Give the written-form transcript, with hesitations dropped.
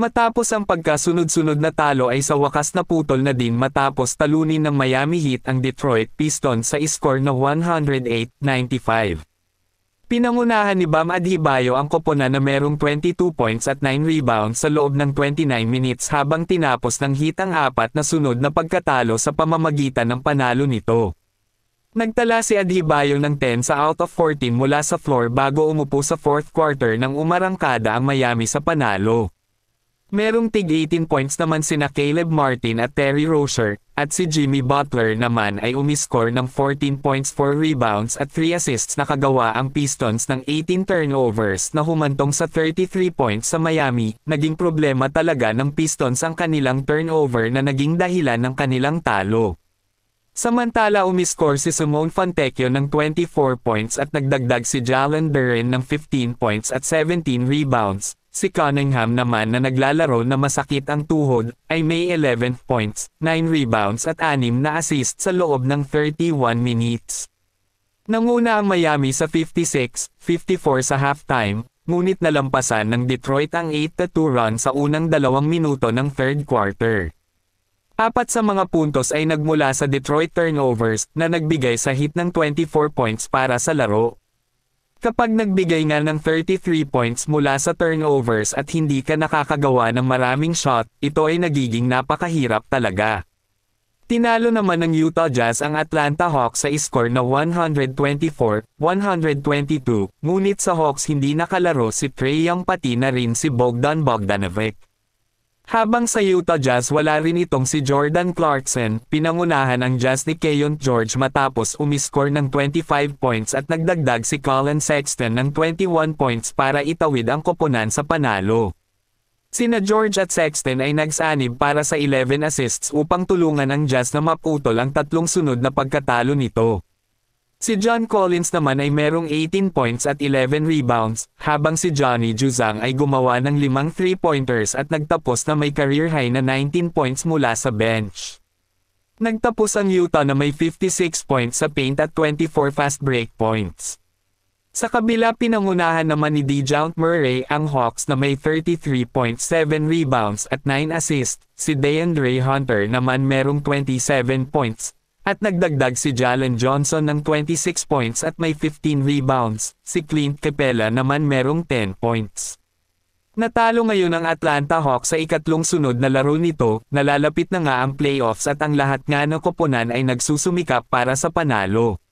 Matapos ang pagkasunod-sunod na talo ay sa wakas naputol na din matapos talunin ng Miami Heat ang Detroit Pistons sa score na 108-95. Pinangunahan ni Bam Adebayo ang koponan na merong 22 points at 9 rebounds sa loob ng 29 minutes habang tinapos ng Heat ang apat na sunod na pagkatalo sa pamamagitan ng panalo nito. Nagtala si Adebayo ng 10 sa out of 14 mula sa floor bago umupo sa fourth quarter nang umarangkada ang Miami sa panalo. Merong tig 18 points naman sina Caleb Martin at Terry Rozier, at si Jimmy Butler naman ay umiscore ng 14 points, 4 rebounds at 3 assists. Nakagawa ang Pistons ng 18 turnovers na humantong sa 33 points sa Miami. Naging problema talaga ng Pistons ang kanilang turnover na naging dahilan ng kanilang talo. Samantala umiscore si Simone Fontecchio ng 24 points at nagdagdag si Jalen Duren ng 15 points at 17 rebounds. Si Cunningham naman na naglalaro na masakit ang tuhod, ay may 11 points, 9 rebounds at 6 na assist sa loob ng 31 minutes. Nanguna ang Miami sa 56-54 sa halftime, ngunit nalampasan ng Detroit ang 8-2 run sa unang 2 minuto ng third quarter. 4 sa mga puntos ay nagmula sa Detroit turnovers na nagbigay sa Heat ng 24 points para sa laro. Kapag nagbigay nga ng 33 points mula sa turnovers at hindi ka nakakagawa ng maraming shot, ito ay nagiging napakahirap talaga. Tinalo naman ng Utah Jazz ang Atlanta Hawks sa score na 124-122, ngunit sa Hawks hindi nakalaro si Trae Young pati na rin si Bogdan Bogdanovic. Habang sa Utah Jazz wala rin itong si Jordan Clarkson, pinangunahan ang Jazz ni Keyon George matapos umiscore ng 25 points at nagdagdag si Colin Sexton ng 21 points para itawid ang koponan sa panalo. Sina George at Sexton ay nagsanib para sa 11 assists upang tulungan ang Jazz na maputol ang tatlong sunod na pagkatalo nito. Si John Collins naman ay merong 18 points at 11 rebounds, habang si Johnny Juzang ay gumawa ng 5 3-pointers at nagtapos na may career high na 19 points mula sa bench. Nagtapos ang Utah na may 56 points sa paint at 24 fast break points. Sa kabila pinangunahan naman ni DeJounte Murray ang Hawks na may 33 points, 7 rebounds at 9 assists, si DeAndre Hunter naman merong 27 points. At nagdagdag si Jalen Johnson ng 26 points at may 15 rebounds, si Clint Capela naman merong 10 points. Natalo ngayon ang Atlanta Hawks sa ikatlong sunod na laro nito, nalalapit na nga ang playoffs at ang lahat nga ng koponan ay nagsusumikap para sa panalo.